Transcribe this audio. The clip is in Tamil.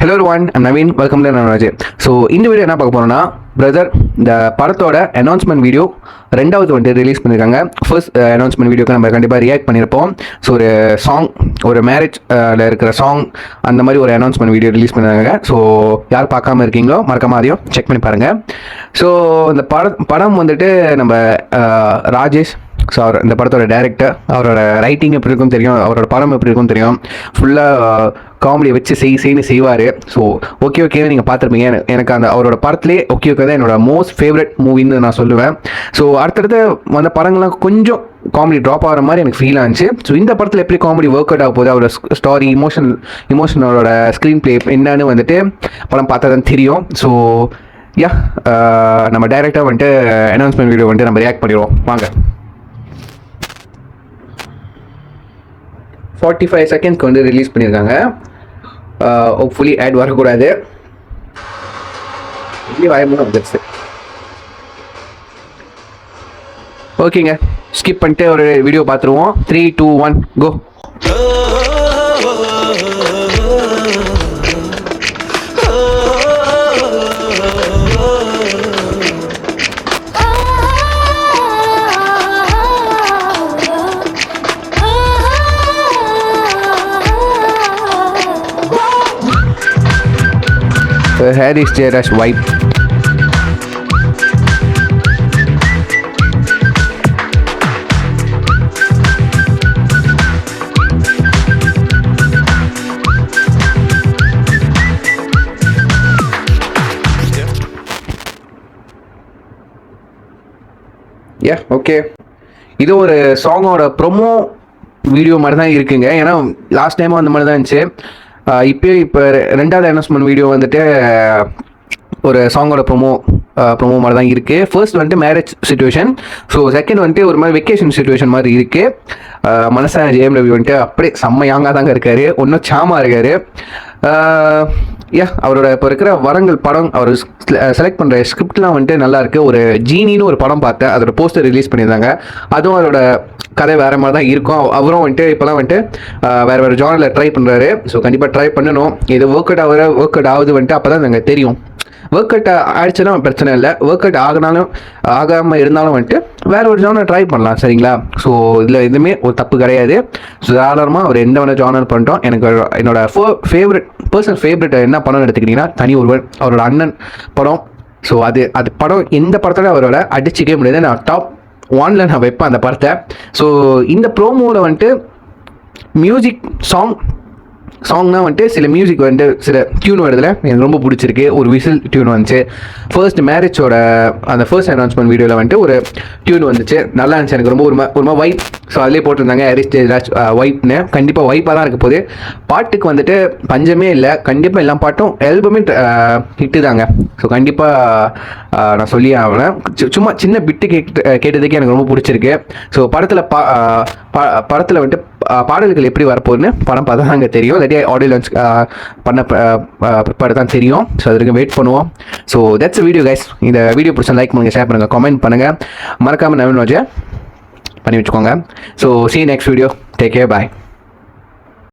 Hello one Naveen, welcome to Navaraj. So இந்த வீடியோ என்ன பார்க்க போகிறோம்னா, பிரதர் இந்த படத்தோட அனௌன்ஸ்மெண்ட் வீடியோ ரெண்டாவது வந்துட்டு ரிலீஸ் பண்ணியிருக்காங்க. ஃபர்ஸ்ட் அனௌன்ஸ்மெண்ட் வீடியோக்கு நம்ம கண்டிப்பாக ரியாக்ட் பண்ணியிருப்போம். ஸோ ஒரு சாங், ஒரு மேரேஜில் இருக்கிற சாங், அந்த மாதிரி ஒரு அனௌன்ஸ்மெண்ட் வீடியோ ரிலீஸ் பண்ணியிருக்காங்க. ஸோ யார் பார்க்காம இருக்கீங்களோ மறக்காம அதையும் செக் பண்ணி பாருங்கள். ஸோ இந்த படம் வந்துட்டு நம்ம ராஜேஷ், ஸோ அவர் இந்த படத்தோட டைரக்டர், அவரோட ரைட்டிங் எப்படி இருக்கும் தெரியும், அவரோட படம் எப்படி இருக்கும் தெரியும், ஃபுல்லாக காமெடியை வச்சு செய்யு செய்வார். ஸோ ஓகே நீங்கள் பார்த்துருப்பீங்க. எனக்கு அந்த அவரோட படத்துலேயே ஓகே தான் என்னோட மோஸ்ட் ஃபேவரட் மூவின்னு நான் சொல்லுவேன். ஸோ அடுத்தடுத்து வந்த படங்கள்லாம் கொஞ்சம் காமெடி ட்ராப் ஆகிற மாதிரி எனக்கு ஃபீல் ஆச்சு. ஸோ இந்த படத்தில் எப்படி காமெடி ஒர்க் அவுட் ஆக போகுது, அவரோட ஸ்டாரி, இமோஷனோட ஸ்க்ரீன் பிளே என்னன்னு வந்துட்டு படம் பார்த்தா தான் தெரியும். ஸோ யா, நம்ம டைரக்டாக வந்துட்டு அனௌன்ஸ்மெண்ட் வீடியோ வந்துட்டு நம்ம ரியாக்ட் பண்ணிடுவோம் வாங்க. 45 செகண்ட்ஸ்க்கு வந்து ரிலீஸ் பண்ணியிருக்காங்க. ஹோப்ஃபுல்லி ஆட் வரக்கூடாது. இப்படி வாயமும் வந்துருச்சு. ஓகேங்க, ஸ்கிப் பண்ணிட்டு ஒரு வீடியோ பார்த்துருவோம். 3, 2, 1 கோ. Harry Styles vibe. Yeah, okay. இது ஒரு சாங்கோட ப்ரொமோ வீடியோ மாதிரி தான் இருக்குங்க. ஏன்னா லாஸ்ட் டைமும் அந்த மாதிரி தான் இருந்துச்சு. இப்போ ரெண்டாவது அனௌன்ஸ்மெண்ட் வீடியோ வந்துட்டு ஒரு சாங்கோட ப்ரொமோ மாதிரி தான் இருக்குது. ஃபர்ஸ்ட் வந்துட்டு மேரேஜ் சிச்சுவேஷன். ஸோ செகண்ட் வந்துட்டு ஒரு மாதிரி வெக்கேஷன் சிச்சுவேஷன் மாதிரி இருக்குது. மனசா ஜெயம் ரவி வந்துட்டு அப்படியே செம்ம யாங்காக தாங்க இருக்கார், ஒன்றும் சாமா இருக்கார். அவரோட இப்போ இருக்கிற வரங்கள் படம், அவர் செலக்ட் பண்ணுற ஸ்கிரிப்ட்லாம் வந்துட்டு நல்லா இருக்குது. ஒரு ஜீனின்னு ஒரு படம் பார்த்தேன், அதோட போஸ்டர் ரிலீஸ் பண்ணியிருந்தாங்க. அதுவும் அவரோட கதை வேறு மாதிரி தான் இருக்கும். அவரும் வந்துட்டு இப்போலாம் வந்துட்டு வேறு ஜானரில் ட்ரை பண்ணுறாரு. ஸோ கண்டிப்பாக ட்ரை பண்ணணும். இது ஒர்க் அவுட் ஆகுது வந்துட்டு அப்போ தான் நாங்கள் தெரியும். ஒர்க் அவுட் ஆயிடுச்சுன்னா பிரச்சனை இல்லை, ஒர்க் அவுட் ஆகாமல் இருந்தாலும் வந்துட்டு வேறு ஒரு ஜானர் ட்ரை பண்ணலாம், சரிங்களா? ஸோ இதில் எதுவுமே ஒரு தப்பு கிடையாது. ஸோ தாராளமாக அவர் எந்த வேணால் ஜானர் பண்ணிட்டோம். எனக்கு என்னோட பர்சனல் ஃபேவரட் என்ன படம்னு எடுத்துக்கிட்டிங்கன்னா தனி ஒருவன், அவரோட அண்ணன் படம். ஸோ அது படம் எந்த படத்தோட அவரோட அடிச்சிக்கவே முடியாது. நான் டாப் 1ல் நான் வைப்பேன் அந்த படத்தை. ஸோ இந்த ப்ரோமோவில் வந்துட்டு மியூசிக் சாங்னா வந்துட்டு சில மியூசிக் வந்துட்டு சில டியூன் வருதுல எனக்கு ரொம்ப பிடிச்சிருக்கு. ஒரு விசில் டியூன் வந்துச்சு. ஃபர்ஸ்ட் மேரேஜோட அந்த ஃபர்ஸ்ட் அனௌன்ஸ்மெண்ட் வீடியோவில் வந்துட்டு ஒரு டியூன் வந்துச்சு, நல்லா இருந்துச்சு. எனக்கு ரொம்ப ஒரு வைப். ஸோ அதிலே போட்டிருந்தாங்க ஹாரி ஸ்டைல்ஸ் வைப்னு. கண்டிப்பாக வைப்பாக தான் இருக்க போகுது. பாட்டுக்கு வந்துட்டு பஞ்சமே இல்லை. கண்டிப்பாக எல்லா பாட்டும் ஆல்பமே ஹிட்டு தாங்க. ஸோ கண்டிப்பாக நான் சொல்லி ஆகலை. சும்மா சின்ன பிட்டு கேட்டதுக்கே எனக்கு ரொம்ப பிடிச்சிருக்கு. ஸோ படத்தில் வந்துட்டு பாடல்கள் எப்படி வரப்போகுதுன்னு படம் பார்த்தா தாங்க தெரியும். இல்லாட்டி ஆடியோ லான்ச் பண்ண ப்ரிப்பேர் தான் தெரியும். ஸோ அது வரைக்கும் வெயிட் பண்ணுவோம். So that's video guys. இந்த வீடியோ பிடிச்சா லைக் பண்ணுங்கள், ஷேர் பண்ணுங்கள், கமெண்ட் பண்ணுங்கள். மறக்காமல் நவீன் ரோஜா பண்ணி வச்சுக்கோங்க. So see you next video. Take care. Bye.